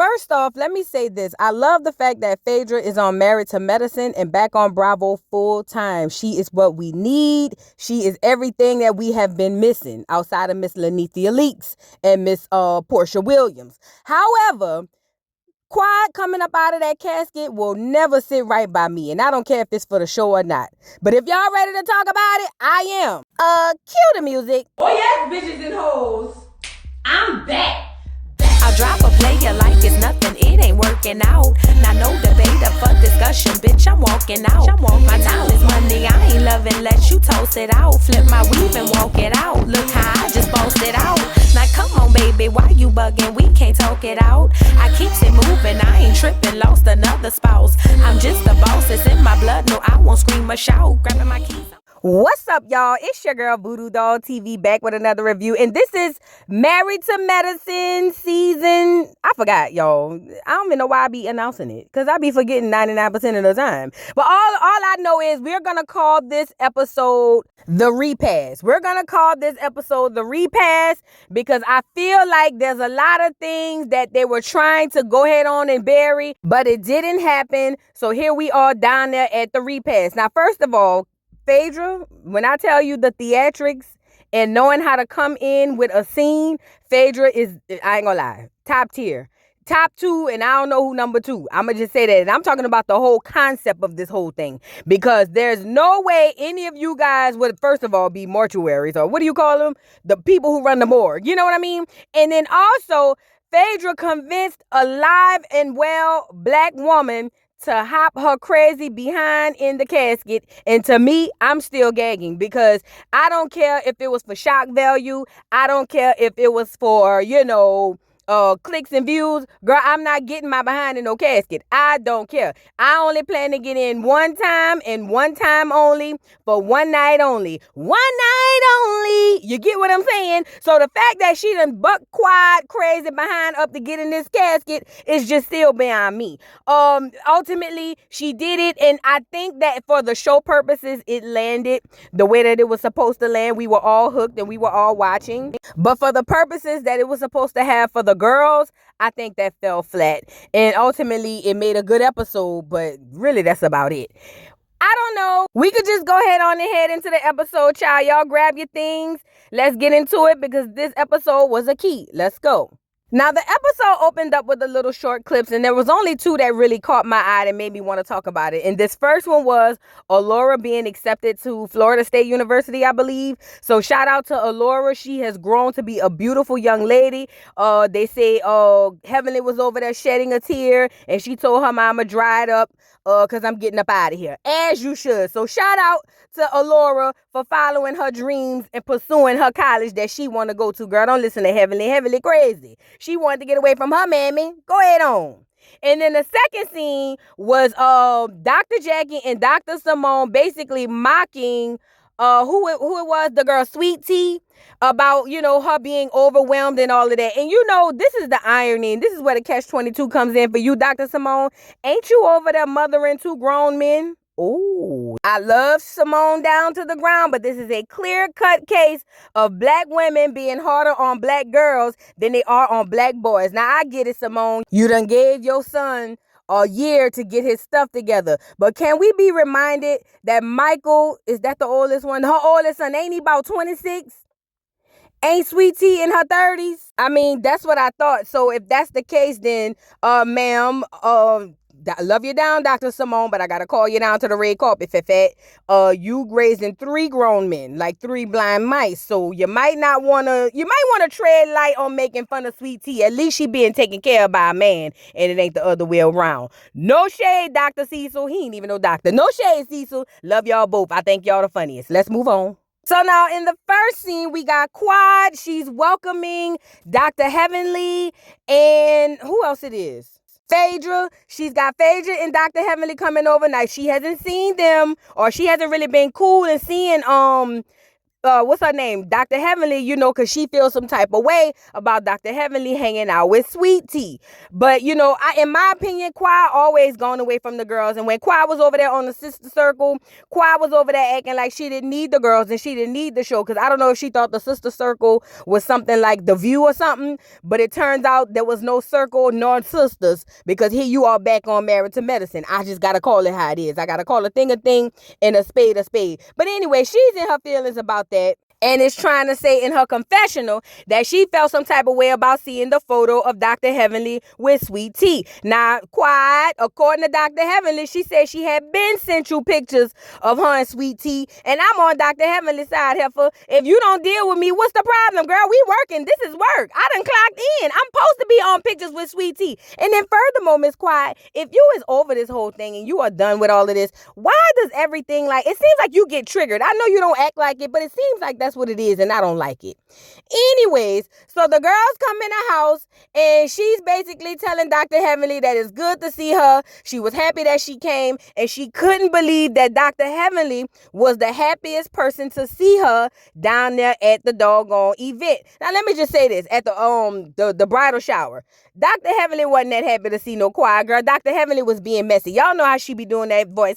First off, let me say this. I love the fact that Phaedra is on Married to Medicine and back on Bravo full time. She is what we need. She is everything that we have been missing outside of Miss Lanithia Leaks and Miss Portia Williams. However, Quad coming up out of that casket will never sit right by me, and I don't care if it's for the show or not. But if y'all ready to talk about it, I am. Cue the music. Oh yes, bitches and hoes. I'm back. I drop a player like it's nothing, it ain't working out. Now no debate or for discussion, bitch, I'm walking out. My time is money, I ain't loving, let you toast it out. Flip my weave and walk it out. Look how I just bossed it out. Now come on, baby, why you bugging? We can't talk it out. I keeps it moving, I ain't tripping, lost another spouse. I'm just a boss, it's in my blood, no, I won't scream or shout. Grabbing my keys. What's up, y'all? It's your girl Voodoo Doll TV back with another review, and this is Married to Medicine season. I forgot, y'all. I don't even know why I be announcing it because I be forgetting 99% of the time. But all I know is we're gonna call this episode the repass. We're gonna call this episode the repass because I feel like there's a lot of things that they were trying to go ahead on and bury, but it didn't happen. So here we are down there at the repass. Now, first of all, Phaedra, when I tell you the theatrics and knowing how to come in with a scene, Phaedra is, I ain't gonna lie, top tier. Top two, and I don't know who number two. I'm gonna just say that. And I'm talking about the whole concept of this whole thing. Because there's no way any of you guys would, first of all, be mortuaries, or what do you call them? The people who run the morgue. You know what I mean? And then also, Phaedra convinced a live and well black woman to hop her crazy behind in the casket. And to me, I'm still gagging because I don't care if it was for shock value. I don't care if it was for, clicks and views. Girl, I'm not getting my behind in no casket. I don't care. I only plan to get in one time and one time only for one night only. One night only. You get what I'm saying? So the fact that she done buck quad crazy behind up to get in this casket is just still beyond me. Ultimately, she did it, and I think that for the show purposes, it landed the way that it was supposed to land. We were all hooked and we were all watching. But for the purposes that it was supposed to have for the girls, I think that fell flat. And ultimately, it made a good episode, but really, that's about it. I don't know. We could just go ahead on and head into the episode, child. Y'all grab your things. Let's get into it because this episode was a key. Let's go. Now, the episode opened up with the little short clips, and there was only two that really caught my eye and made me want to talk about it. And this first one was Allura being accepted to Florida State University, I believe. So shout out to Allura. She has grown to be a beautiful young lady. They say Heavenly was over there shedding a tear, and she told her mama, dry it up because I'm getting up out of here. As you should. So shout out to Allura for following her dreams and pursuing her college that she want to go to. Girl, don't listen to Heavenly. Heavenly crazy. She wanted to get away from her mammy. Go ahead on. And then the second scene was Dr. Jackie and Dr. Simone basically mocking who it was, the girl Sweet Tea, about, her being overwhelmed and all of that. And this is the irony, and this is where the catch-22 comes in for you, Dr. Simone. Ain't you over there mothering two grown men? Oh, I love Simone down to the ground, but this is a clear-cut case of black women being harder on black girls than they are on black boys. Now, I get it, Simone. You done gave your son a year to get his stuff together. But can we be reminded that Michael, is that the oldest one? Her oldest son, ain't he about 26? Ain't Sweet Tea in her 30s? I mean, that's what I thought. So if that's the case, then, ma'am, I love you down, Dr. Simone, but I gotta call you down to the red carpet, Fefet. You raising three grown men, like three blind mice. So you might want to tread light on making fun of Sweet Tea. At least she being taken care of by a man, and it ain't the other way around. No shade, Dr. Cecil. He ain't even no doctor. No shade, Cecil. Love y'all both. I think y'all the funniest. Let's move on. So now in the first scene, we got Quad. She's welcoming Dr. Heavenly, and who else it is? Phaedra. She's got Phaedra and Dr. Heavenly coming over. Now, she hasn't seen them, or she hasn't really been cool and seeing what's her name? Dr. Heavenly, you know, because she feels some type of way about Dr. Heavenly hanging out with Sweet Tea. But, you know, in my opinion, Quad always gone away from the girls. And when Quad was over there on the sister circle, Quad was over there acting like she didn't need the girls and she didn't need the show. Because I don't know if she thought the sister circle was something like The View or something. But it turns out there was no circle nor sisters, because here you are back on Married to Medicine. I just got to call it how it is. I got to call a thing and a spade a spade. But anyway, she's in her feelings about that. And is trying to say in her confessional that she felt some type of way about seeing the photo of Dr. Heavenly with Sweet Tea. Now, quiet, according to Dr. Heavenly, she said she had been sent you pictures of her and Sweet Tea. And I'm on Dr. Heavenly's side, heifer. If you don't deal with me, what's the problem, girl? We working. This is work. I done clocked in. I'm supposed to be on pictures with Sweet Tea. And then furthermore, Miss Quiet, if you is over this whole thing and you are done with all of this, why does everything, like, it seems like you get triggered. I know you don't act like it, but it seems like that's what it is, and I don't like it. Anyways, so the girls come in the house, and she's basically telling Dr. Heavenly that it's good to see her. She was happy that she came, and she couldn't believe that Dr. Heavenly was the happiest person to see her down there at the doggone event. Now, let me just say this. At the bridal shower, Dr. Heavenly wasn't that happy to see no quiet girl. Dr. Heavenly was being messy. Y'all know how she be doing that voice.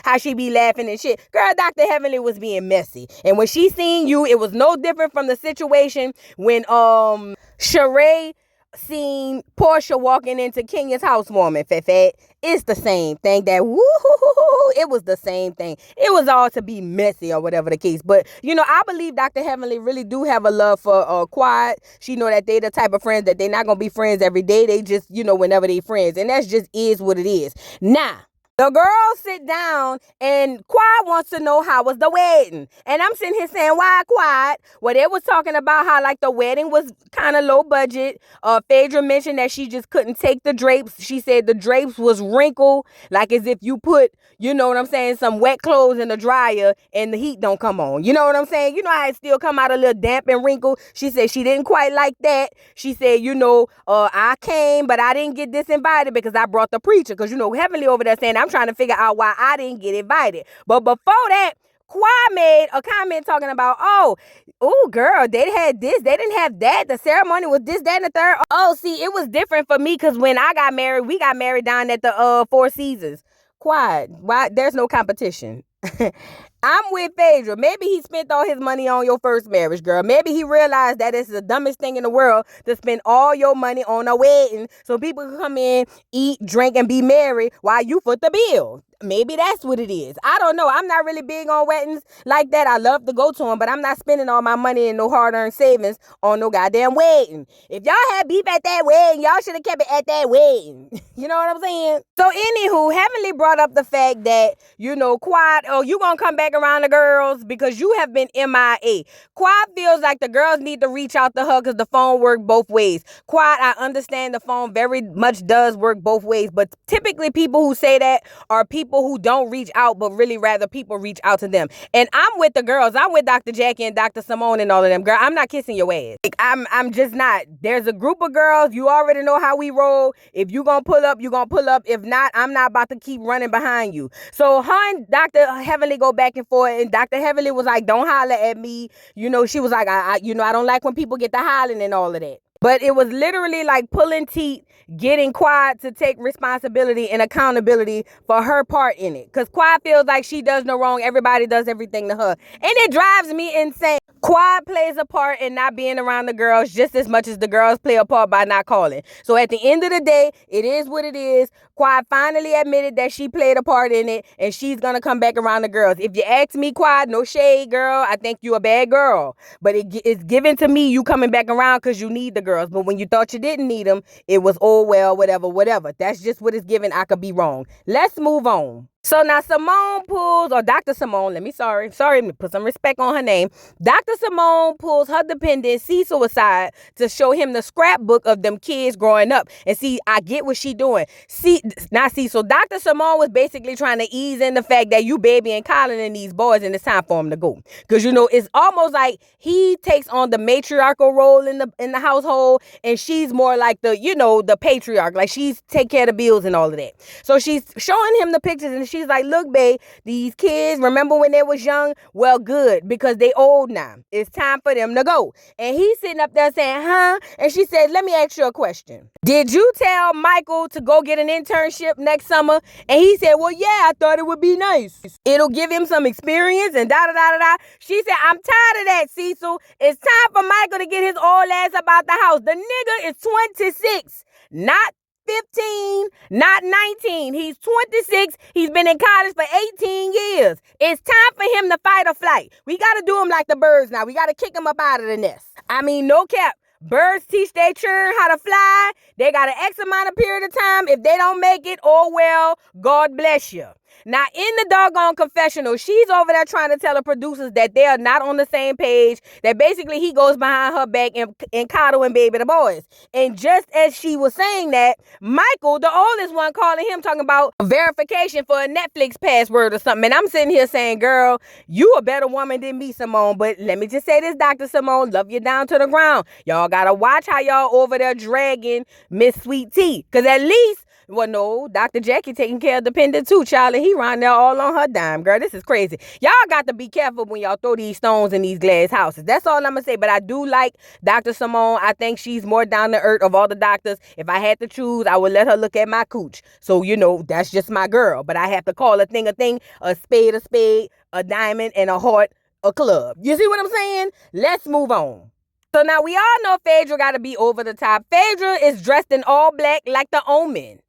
How she be laughing and shit. Girl, Dr. Heavenly was being messy. And when she seen you, it was no different from the situation when Sheree seen Portia walking into Kenya's housewarming. Fat. It's the same thing. That woo-hoo-hoo-hoo, it was the same thing. It was all to be messy or whatever the case. But, you know, I believe Dr. Heavenly really do have a love for Quiet. She know that they the type of friends that they not going to be friends every day. They just, you know, whenever they friends. And that's just is what it is. Now, the girls sit down and Quiet wants to know how was the wedding. And I'm sitting here saying, why Quiet? Well, they was talking about how like the wedding was kind of low budget. Phaedra mentioned that she just couldn't take the drapes. She said the drapes was wrinkled, like as if you put, you know what I'm saying, some wet clothes in the dryer and the heat don't come on. You know what I'm saying? You know how it still come out a little damp and wrinkled? She said she didn't quite like that. She said, you know, I came, but I didn't get disinvited because I brought the preacher. Because, you know, Heavenly over there saying, I'm trying to figure out why I didn't get invited. But before that, Kwa made a comment talking about, oh, girl, they had this, they didn't have that. The ceremony was this, that, and the third. Oh, see, it was different for me because when I got married, we got married down at the Four Seasons. Quiet. Why? There's no competition. I'm with Phaedra. Maybe he spent all his money on your first marriage, girl. Maybe he realized that it's the dumbest thing in the world to spend all your money on a wedding so people can come in, eat, drink, and be merry while you foot the bill. Maybe that's what it is. I don't know. I'm not really big on weddings like that. I love to go to them, but I'm not spending all my money and no hard-earned savings on no goddamn wedding. If y'all had beef at that wedding, y'all should have kept it at that wedding. You know what I'm saying? So anywho, Heavenly brought up the fact that, you know, Quiet, oh, you gonna come back around the girls because you have been MIA. Quiet feels like the girls need to reach out to her because the phone worked both ways. Quiet, I understand the phone very much does work both ways, but typically people who say that are people who don't reach out, but really rather people reach out to them. And I'm with the girls. I'm with Dr. Jackie and Dr. Simone and all of them. Girl, I'm not kissing your ass. Like, I'm just not. There's a group of girls. You already know how we roll. If you gonna pull up, you gonna pull up. If not, I'm not about to keep running behind you. So her and Dr. Heavenly go back and forth, and Dr. Heavenly was like, don't holler at me. You know, she was like, I don't like when people get to hollering and all of that. But it was literally like pulling teeth, getting Quiet to take responsibility and accountability for her part in it. Because Quiet feels like she does no wrong. Everybody does everything to her. And it drives me insane. Quiet plays a part in not being around the girls just as much as the girls play a part by not calling. So at the end of the day, it is what it is. Quiet finally admitted that she played a part in it, and she's going to come back around the girls. If you ask me, Quiet, no shade, girl, I think you a bad girl. But it's given to me you coming back around because you need the girls. But when you thought you didn't need them, it was, oh, well, whatever. That's just what it's given. I could be wrong. Let's move on. So now Simone pulls, or Dr. Simone, let me put some respect on her name. Dr. Simone pulls her dependent Cecil aside to show him the scrapbook of them kids growing up. And see, I get what she doing. See, not Cecil. Dr. Simone was basically trying to ease in the fact that you baby and Colin and these boys and it's time for them to go. Because, you know, it's almost like he takes on the matriarchal role in the household, and she's more like the, you know, the patriarch. Like she's take care of the bills and all of that. So she's showing him the pictures, and she She's like, look, babe, these kids, remember when they was young? Well, good, because they old now. It's time for them to go. And he's sitting up there saying, huh? And she said, let me ask you a question. Did you tell Michael to go get an internship next summer? And he said, well, yeah, I thought it would be nice. It'll give him some experience and da-da-da-da-da. She said, I'm tired of that, Cecil. It's time for Michael to get his old ass up out the house. The nigga is 26, not 15, not 19. He's 26. He's been in college for 18 years. It's time for him to fight or flight. We got to do him like the birds now. We got to kick him up out of the nest. I mean, no cap. Birds teach their children how to fly. They got an X amount of period of time. If they don't make it, oh well, God bless you. Now, in the doggone confessional, she's over there trying to tell the producers that they are not on the same page, that basically he goes behind her back and coddle and baby the boys. And just as she was saying that, Michael, the oldest one, calling him talking about verification for a Netflix password or something. And I'm sitting here saying, girl, you a better woman than me, Simone. But let me just say this, Dr. Simone, love you down to the ground. Y'all got to watch how y'all over there dragging Miss Sweet Tea. Because at least, well, no, Dr. Jackie taking care of the pendant too, child, and he round there all on her dime, girl. This is crazy. Y'all got to be careful when y'all throw these stones in these glass houses. That's all I'm going to say. But I do like Dr. Simone. I think she's more down to earth of all the doctors. If I had to choose, I would let her look at my cooch. So, that's just my girl. But I have to call a thing, a spade, a diamond, and a heart, a club. You see what I'm saying? Let's move on. So now we all know Phaedra got to be over the top. Phaedra is dressed in all black like the Omen.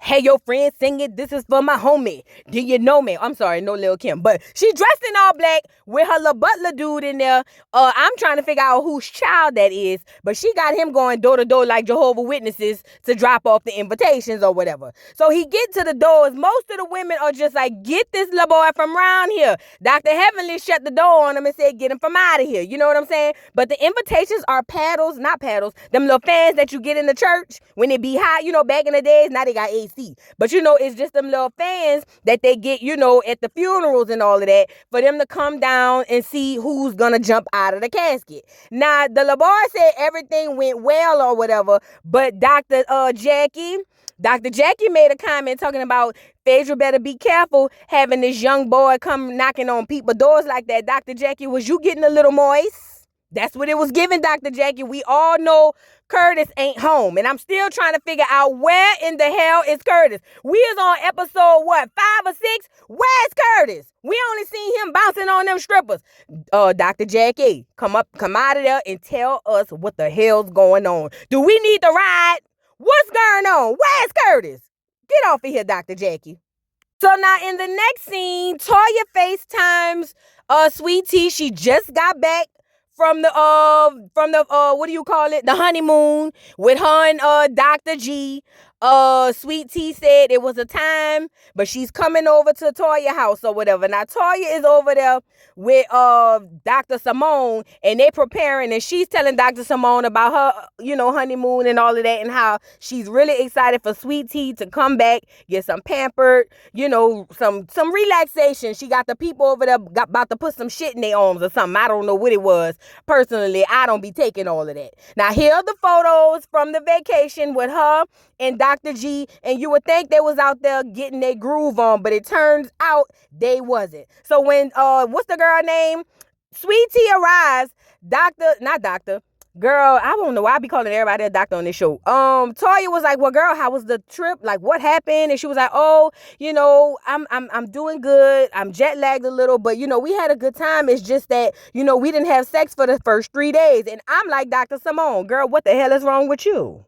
Hey, your friend singing, this is for my homie. Do you know me? I'm sorry, no Lil Kim. But she dressed in all black with her little butler dude in there. I'm trying to figure out whose child that is. But she got him going door to door like Jehovah Witnesses to drop off the invitations or whatever. So he get to the doors. Most of the women are just like, get this little boy from around here. Dr. Heavenly shut the door on him and said, get him from out of here. You know what I'm saying? But the invitations are paddles, not paddles. Them little fans that you get in the church when it be hot, back in the days. Now they got AC. But it's just them little fans that they get, at the funerals and all of that for them to come down and see who's gonna jump out of the casket. Now, the LaBar said everything went well or whatever, but Dr. Jackie made a comment talking about Phaedra better be careful having this young boy come knocking on people's doors like that. Dr. Jackie, was you getting a little moist? That's what it was giving, Dr. Jackie. We all know Curtis ain't home. And I'm still trying to figure out where in the hell is Curtis. We is on episode, 5 or 6? Where's Curtis? We only seen him bouncing on them strippers. Dr. Jackie, come out of there and tell us what the hell's going on. Do we need to ride? What's going on? Where's Curtis? Get off of here, Dr. Jackie. So now in the next scene, Toya FaceTimes Sweet Tea. She just got back from the what do you call it? The honeymoon with her and Dr. G. Sweet Tea said it was a time, but she's coming over to Toya house or whatever. Now Toya is over there with Dr. Simone, and they preparing, and she's telling Dr. Simone about her, honeymoon and all of that, and how she's really excited for Sweet Tea to come back, get some pampered, some relaxation. She got the people over there about to put some shit in their arms or something. I don't know what it was. Personally, I don't be taking all of that. Now here are the photos from the vacation with her and Dr. G, and you would think they was out there getting their groove on, but it turns out they wasn't. So when what's the girl name? Sweet Tea arrives, girl, I don't know why I be calling everybody a doctor on this show. Toya was like, well, girl, how was the trip? Like, what happened? And she was like, oh, I'm doing good. I'm jet lagged a little, but we had a good time. It's just that, we didn't have sex for the first 3 days. And I'm like, Dr. Simone, girl, what the hell is wrong with you?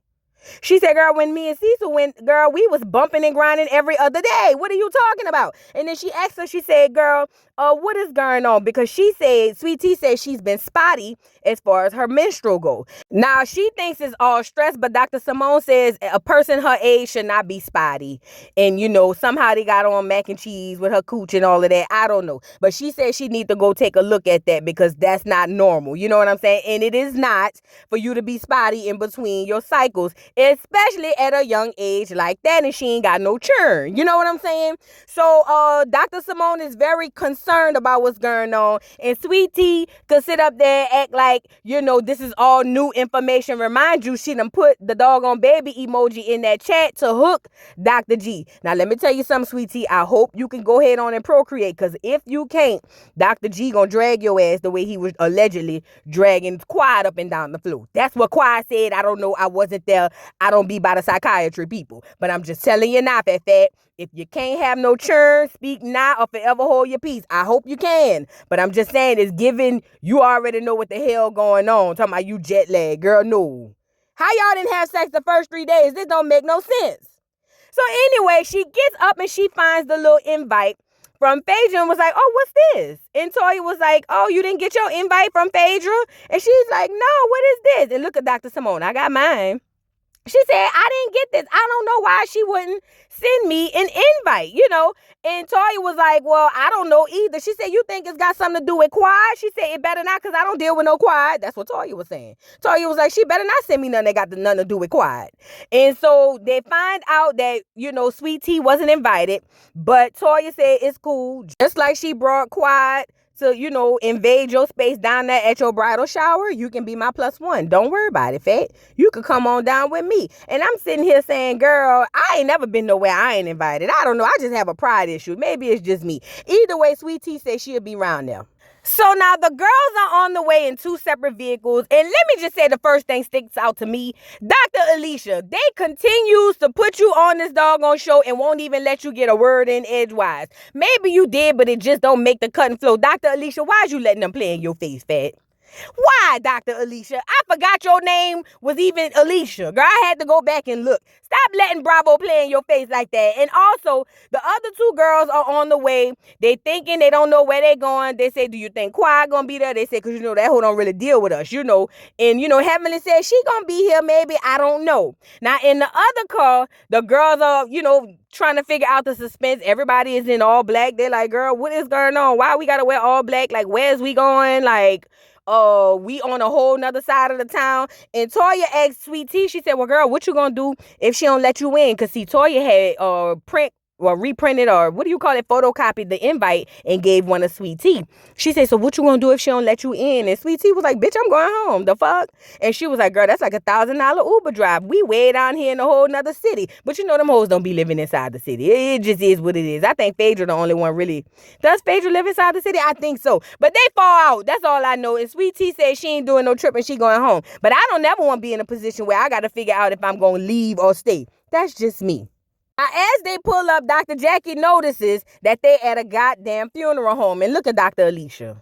She said, girl, when me and Cecil went, girl, we was bumping and grinding every other day. What are you talking about? And then she asked her, she said, girl, what is going on? Because she said, Sweet Tea said she's been spotty as far as her menstrual go. Now, she thinks it's all stress, but Dr. Simone says a person her age should not be spotty. And, somehow they got on mac and cheese with her cooch and all of that. I don't know. But she said she need to go take a look at that because that's not normal. You know what I'm saying? And it is not for you to be spotty in between your cycles. especially at a young age like that, and she ain't got no churn. You know what I'm saying? So Dr. Simone is very concerned about what's going on, and Sweet Tea could sit up there and act like, this is all new information. Remind you, she done put the doggone baby emoji in that chat to hook Dr. G. Now, let me tell you something, Sweet Tea. I hope you can go ahead on and procreate, because if you can't, Dr. G gonna drag your ass the way he was allegedly dragging Quiet up and down the floor. That's what Quiet said. I don't know. I wasn't there. I don't be by the psychiatry people. But I'm just telling you now, Fat, if you can't have no churn, speak now or forever hold your peace. I hope you can. But I'm just saying, it's given you already know what the hell going on. Talking about you jet lag. Girl, no. How y'all didn't have sex the first 3 days? This don't make no sense. So anyway, she gets up and she finds the little invite from Phaedra and was like, oh, what's this? And Toya was like, oh, you didn't get your invite from Phaedra? And she's like, no, what is this? And look at Dr. Simone. I got mine. She said, I didn't get this. I don't know why she wouldn't send me an invite, And Toya was like, well, I don't know either. She said, you think it's got something to do with Quiet? She said, it better not, because I don't deal with no Quiet. That's what Toya was saying. Toya was like, she better not send me nothing that got nothing to do with Quiet. And so they find out that, Sweet Tea wasn't invited. But Toya said it's cool. Just like she brought Quiet to, invade your space down there at your bridal shower, you can be my +1. Don't worry about it, Fat. You could come on down with me. And I'm sitting here saying, girl, I ain't never been nowhere I ain't invited. I don't know. I just have a pride issue. Maybe it's just me. Either way, Sweet Tea said she'll be around there. So now the girls are on the way in 2 separate vehicles. And let me just say the first thing sticks out to me. Dr. Alicia, they continues to put you on this doggone show and won't even let you get a word in edgewise. Maybe you did, but it just don't make the cut and flow. Dr. Alicia, why is you letting them play in your face, Fat? Why, Dr. Alicia? I forgot your name was even Alicia. Girl, I had to go back and look. Stop letting Bravo play in your face like that. And also, the other 2 girls are on the way. They thinking they don't know where they going. They say, do you think Quiet gonna be there? They say, because that hoe don't really deal with us, And, Heavenly said she gonna be here maybe. I don't know. Now, in the other car, the girls are, trying to figure out the suspense. Everybody is in all black. They're like, girl, what is going on? Why we gotta wear all black? Like, where's we going? Like, we on a whole nother side of the town. And Toya asked Sweet Tea, she said, well, girl, what you gonna do if she don't let you in? Because see, Toya had reprinted, or what do you call it, photocopied the invite and gave one to Sweet Tea. She said, so what you gonna do if she don't let you in? And Sweet Tea was like, bitch, I'm going home. The fuck? And she was like, girl, that's like $1,000 Uber drive. We way down here in a whole nother city. But them hoes don't be living inside the city. It just is what it is. I think Phaedra the only one really. Does Phaedra live inside the city? I think so. But they fall out. That's all I know. And Sweet Tea said she ain't doing no trip and she going home. But I don't never want to be in a position where I got to figure out if I'm going to leave or stay. That's just me. Now, as they pull up, Dr. Jackie notices that they at a goddamn funeral home. And look at Dr. Alicia.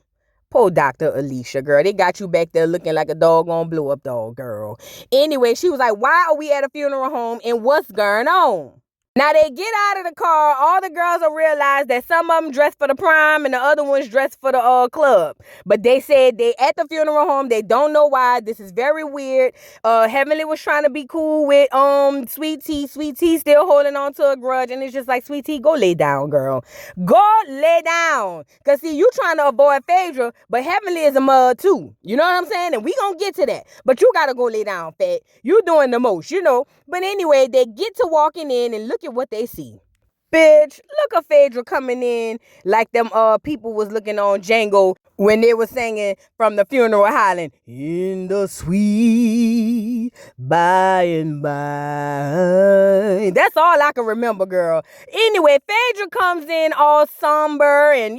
Poor Dr. Alicia, girl. They got you back there looking like a doggone blow-up dog, girl. Anyway, she was like, why are we at a funeral home and what's going on? Now, they get out of the car. All the girls will realize that some of them dressed for the prom and the other ones dressed for the club. But they said they at the funeral home. They don't know why. This is very weird. Heavenly was trying to be cool with Sweet Tea. Sweet Tea still holding on to a grudge. And it's just like, Sweet Tea, go lay down, girl. Go lay down. Because, see, you trying to avoid Phaedra, but Heavenly is a mud, too. You know what I'm saying? And we going to get to that. But you got to go lay down, Fat. You doing the most, But anyway, they get to walking in and look at what they see. Bitch, look at Phaedra coming in like them people was looking on Django when they were singing from the funeral hollering, in the sweet by and by. That's all I can remember, girl. Anyway, Phaedra comes in all somber and,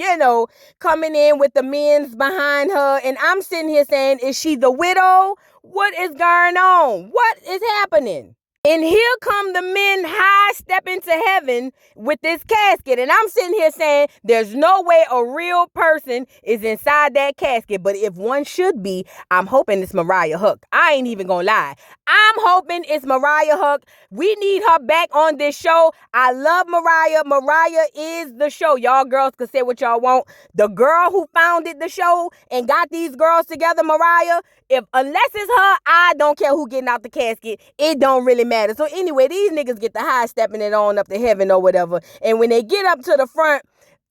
coming in with the men's behind her. And I'm sitting here saying, is she the widow? What is going on? What is happening? And here come the men high stepping to heaven with this casket. And I'm sitting here saying there's no way a real person is inside that casket. But if one should be, I'm hoping it's Mariah Huq. I ain't even gonna lie. I'm hoping it's Mariah Huq. We need her back on this show. I love Mariah. Mariah is the show. Y'all girls can say what y'all want. The girl who founded the show and got these girls together, Mariah, unless it's her, I don't care who getting out the casket. It don't really matter. So anyway, these niggas get the high stepping it on up to heaven or whatever. And when they get up to the front,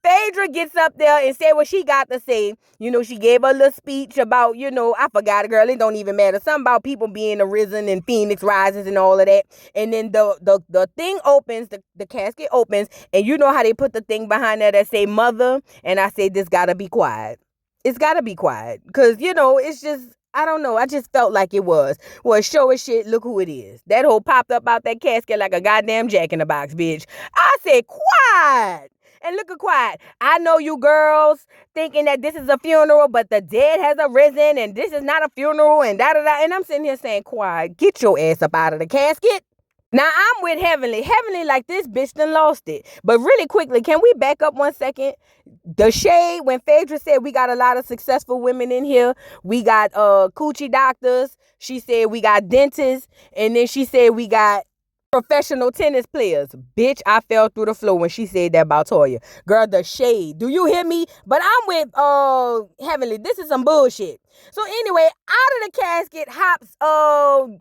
Phaedra gets up there and say what she got to say. She gave a little speech about, I forgot, girl, it don't even matter. Something about people being arisen and Phoenix rises and all of that. And then the thing opens, the casket opens, and you know how they put the thing behind there that say mother, and I say this gotta be quiet. It's gotta be quiet. Cause it's just, I don't know. I just felt like it was. Well, show as shit, look who it is. That hoe popped up out that casket like a goddamn jack in the box, bitch. I said, quiet. And look at quiet. I know you girls thinking that this is a funeral, but the dead has arisen, and this is not a funeral, and da-da-da. And I'm sitting here saying, quiet, get your ass up out of the casket. Now, I'm with Heavenly. Heavenly, like, this bitch done lost it. But really quickly, can we back up 1 second? The shade, when Phaedra said we got a lot of successful women in here. We got coochie doctors. She said we got dentists. And then she said we got professional tennis players. Bitch, I fell through the floor when she said that about Toya. Girl, the shade. Do you hear me? But I'm with Heavenly. This is some bullshit. So anyway, out of the casket hops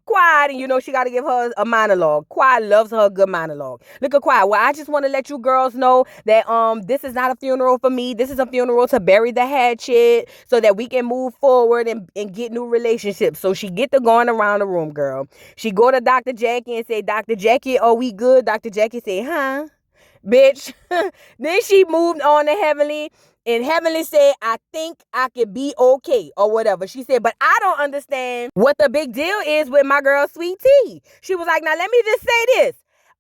Quiet, and she got to give her a monologue. Quiet loves her a good monologue. Look at Quiet. Well, I just want to let you girls know that this is not a funeral for me. This is a funeral to bury the hatchet so that we can move forward and get new relationships. So she get to going around the room, girl. She go to Dr. Jackie and say, Dr. Jackie, are we good? Dr. Jackie say, huh? Bitch. Then she moved on to Heavenly. And Heavenly said, I think I could be okay or whatever. She said, but I don't understand what the big deal is with my girl, Sweet Tea. She was like, now let me just say this.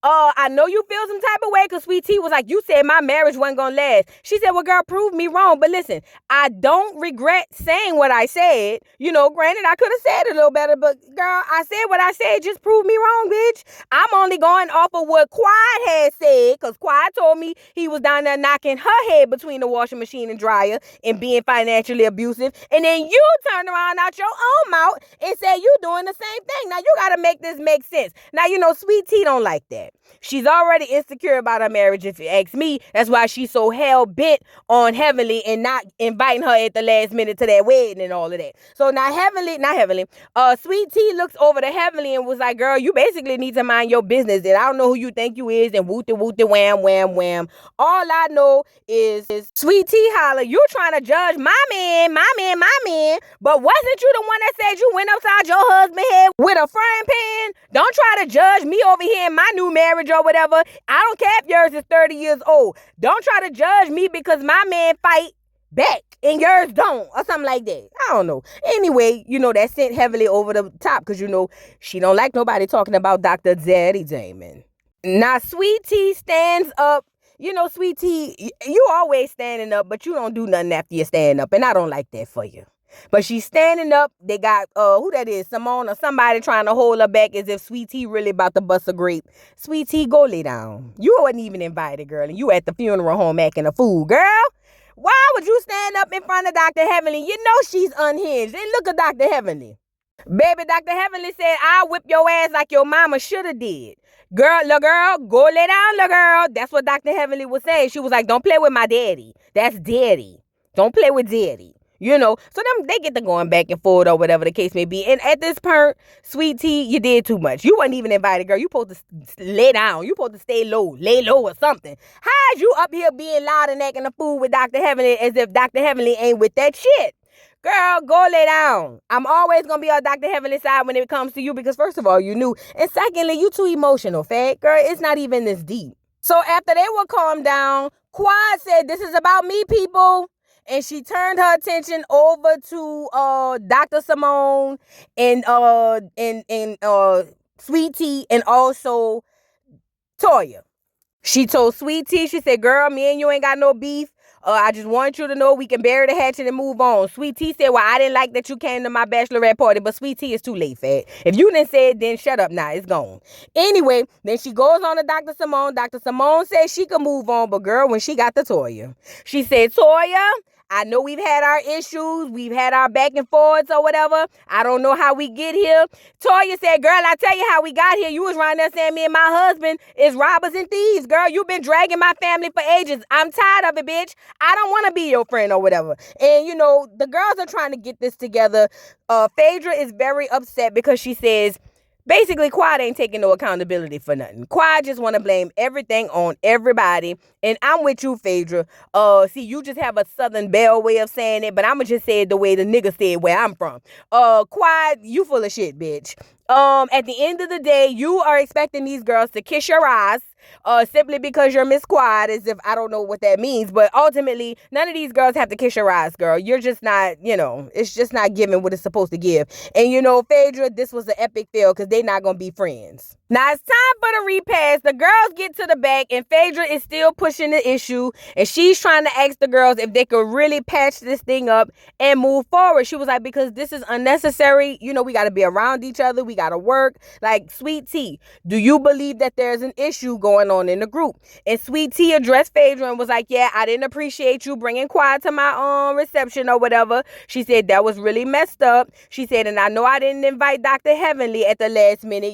I know you feel some type of way because Sweet Tea was like, you said my marriage wasn't going to last. She said, well, girl, prove me wrong. But listen, I don't regret saying what I said. Granted, I could have said it a little better, but girl, I said what I said. Just prove me wrong, bitch. I'm only going off of what Quiet had said because Quiet told me he was down there knocking her head between the washing machine and dryer and being financially abusive. And then you turned around out your own mouth and said you doing the same thing. Now, you got to make this make sense. Now, Sweet Tea don't like that. She's already insecure about her marriage, if you ask me. That's why she's so hell-bent on Heavenly and not inviting her at the last minute to that wedding and all of that. So now Sweet Tea looks over to Heavenly and was like, girl, you basically need to mind your business. And I don't know who you think you is and wooty wham wham wham. All I know is Sweet Tea holler, you trying to judge my man, but wasn't you the one that said you went upside your husband's head with a frying pan? Don't try to judge me over here in my new marriage or whatever. I don't care if yours is 30 years old. Don't try to judge me because my man fight back and yours don't or something like that. I don't know. Anyway, that sent Heavily over the top because, she don't like nobody talking about Dr. Zaddy Damon. Now, Sweet Tea stands up. Sweet Tea, you always standing up, but you don't do nothing after you stand up, and I don't like that for you. But she's standing up. They got, who that is, Simone or somebody trying to hold her back as if Sweet Tea really about to bust a grape. Sweet Tea, go lay down. You wasn't even invited, girl, and you at the funeral home acting a fool, girl. Why would you stand up in front of Dr. Heavenly? You know she's unhinged. And look at Dr. Heavenly. Baby, Dr. Heavenly said, I'll whip your ass like your mama should have did. Girl, little girl, go lay down, little girl. That's what Dr. Heavenly was saying. She was like, don't play with my daddy. That's daddy. Don't play with daddy. So they get to going back and forth or whatever the case may be. And at this point, Sweet Tea, you did too much. You wasn't even invited, girl. You supposed to lay down. You supposed to stay low, lay low or something. How's you up here being loud and acting a fool with Dr. Heavenly as if Dr. Heavenly ain't with that shit? Girl, go lay down. I'm always going to be on Dr. Heavenly's side when it comes to you because first of all, you knew. And secondly, you too emotional, fat. Girl, it's not even this deep. So after they were calmed down, Quad said, this is about me, people. And she turned her attention over to Dr. Simone and Sweet Tea and also Toya. She told Sweet Tea, she said, girl, me and you ain't got no beef. I just want you to know we can bury the hatchet and move on. Sweet Tea said, well, I didn't like that you came to my bachelorette party, but Sweet Tea is too late, fat. If you didn't say it, then shut up now. It's gone. Anyway, then she goes on to Dr. Simone. Dr. Simone said she could move on, but girl, when she got to Toya, she said, Toya, I know we've had our issues. We've had our back and forths or whatever. I don't know how we get here. Toya said, girl, I tell you how we got here. You was right there saying me and my husband is robbers and thieves. Girl, you've been dragging my family for ages. I'm tired of it, bitch. I don't want to be your friend or whatever. And, the girls are trying to get this together. Phaedra is very upset because she says, Basically, Quad ain't taking no accountability for nothing. Quad just want to blame everything on everybody. And I'm with you, Phaedra. See, you just have a Southern Belle way of saying it, but I'ma just say it the way the nigga said where I'm from. Quad, you full of shit, bitch. At the end of the day, you are expecting these girls to kiss your ass simply because you're Miss Quad, as if I don't know what that means. But ultimately, none of these girls have to kiss your ass, girl. You're just not, it's just not giving what it's supposed to give. And Phaedra, this was an epic fail because they not gonna be friends. Now it's time for the repass. The girls get to the back, and Phaedra is still pushing the issue, and she's trying to ask the girls if they could really patch this thing up and move forward. She was like, because this is unnecessary. We got to be around each other. We got to work. Like, Sweet Tea, do you believe that there's an issue going on in the group? And Sweet Tea addressed Phaedra and was like, yeah, I didn't appreciate you bringing Quiet to my reception or whatever. She said that was really messed up. She said, and I know I didn't invite Dr. Heavenly at the last minute,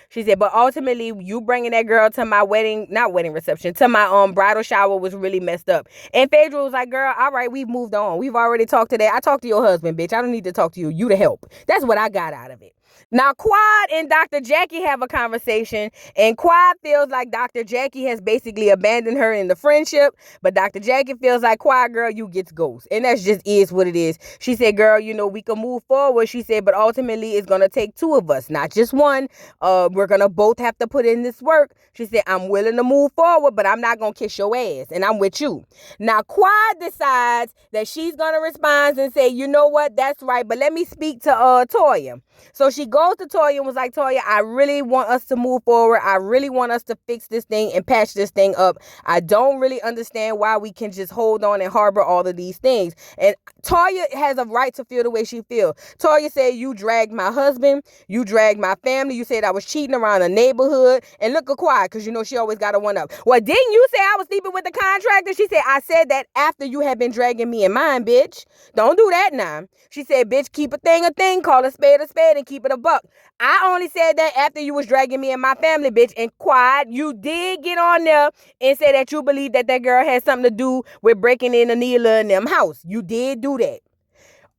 She said, but ultimately, you bringing that girl to my not wedding reception, to my bridal shower was really messed up. And Phaedra was like, girl, all right, we've moved on. We've already talked today. I talked to your husband, bitch. I don't need to talk to you. You to help. That's what I got out of it. Now, Quad and Dr. Jackie have a conversation, and Quad feels like Dr. Jackie has basically abandoned her in the friendship, but Dr. Jackie feels like, Quad, girl, you gets ghost. And that just is what it is. She said, girl, we can move forward. She said, but ultimately, it's going to take two of us, not just one. We're going to both have to put in this work. She said, I'm willing to move forward, but I'm not going to kiss your ass, and I'm with you. Now, Quad decides that she's going to respond and say, you know what, that's right, but let me speak to Toya. So she goes to Toya and was like, Toya, I really want us to move forward. I really want us to fix this thing and patch this thing up. I don't really understand why we can just hold on and harbor all of these things. And Toya has a right to feel the way she feels. Toya said, you dragged my husband. You dragged my family. You said I was cheating around the neighborhood. And look at Quiet, because she always got a one up. Well, didn't you say I was sleeping with the contractor? She said, I said that after you had been dragging me and mine, bitch. Don't do that now. She said, bitch, keep a thing, call a spade, and keep it a buck. I only said that after you was dragging me and my family, bitch. And Quiet, you did get on there and say that you believe that girl had something to do with breaking in Anila and them house. You did do that.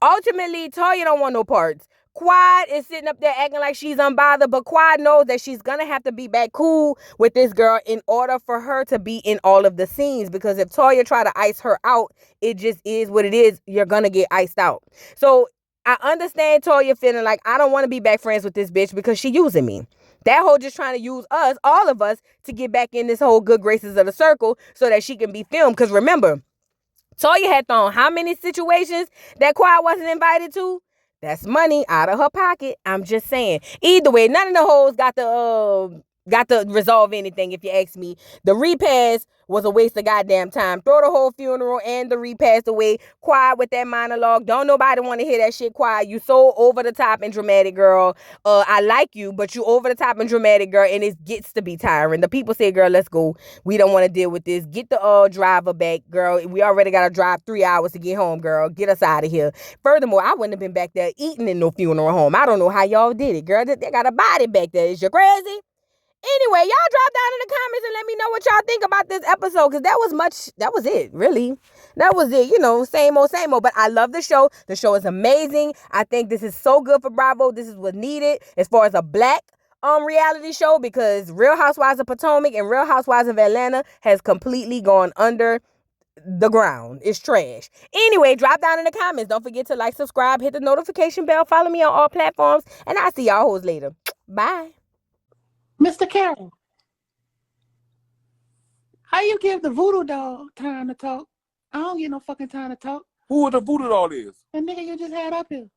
Ultimately, Toya don't want no parts. Quad is sitting up there acting like she's unbothered, but Quad knows that she's gonna have to be back cool with this girl in order for her to be in all of the scenes, because if Toya try to ice her out, it just is what it is. You're gonna get iced out. So I understand Toya feeling like, I don't want to be back friends with this bitch because she using me. That hoe just trying to use us, all of us, to get back in this whole good graces of the circle so that she can be filmed. Because remember, Toya had thrown how many situations that Quiet wasn't invited to? That's money out of her pocket. I'm just saying. Either way, none of the hoes got to resolve anything, if you ask me. The repass was a waste of goddamn time. Throw the whole funeral and the repass away. Quiet with that monologue. Don't nobody want to hear that shit. Quiet. You so over the top and dramatic, girl. I like you, but you over the top and dramatic, girl, and it gets to be tiring. The people say, girl, let's go. We don't want to deal with this. Get the driver back, girl. We already got to drive 3 hours to get home, girl. Get us out of here. Furthermore, I wouldn't have been back there eating in no funeral home. I don't know how y'all did it, girl. They got a body back there. Is you crazy? Anyway, y'all drop down in the comments and let me know what y'all think about this episode, because that was it, really. That was it, same old, same old. But I love the show. The show is amazing. I think this is so good for Bravo. This is what needed as far as a black reality show, because Real Housewives of Potomac and Real Housewives of Atlanta has completely gone under the ground. It's trash. Anyway, drop down in the comments. Don't forget to like, subscribe, hit the notification bell, follow me on all platforms, and I'll see y'all hoes later. Bye. Mr. Carroll, how you give the voodoo doll time to talk? I don't get no fucking time to talk. Who the voodoo doll is? The nigga you just had up here.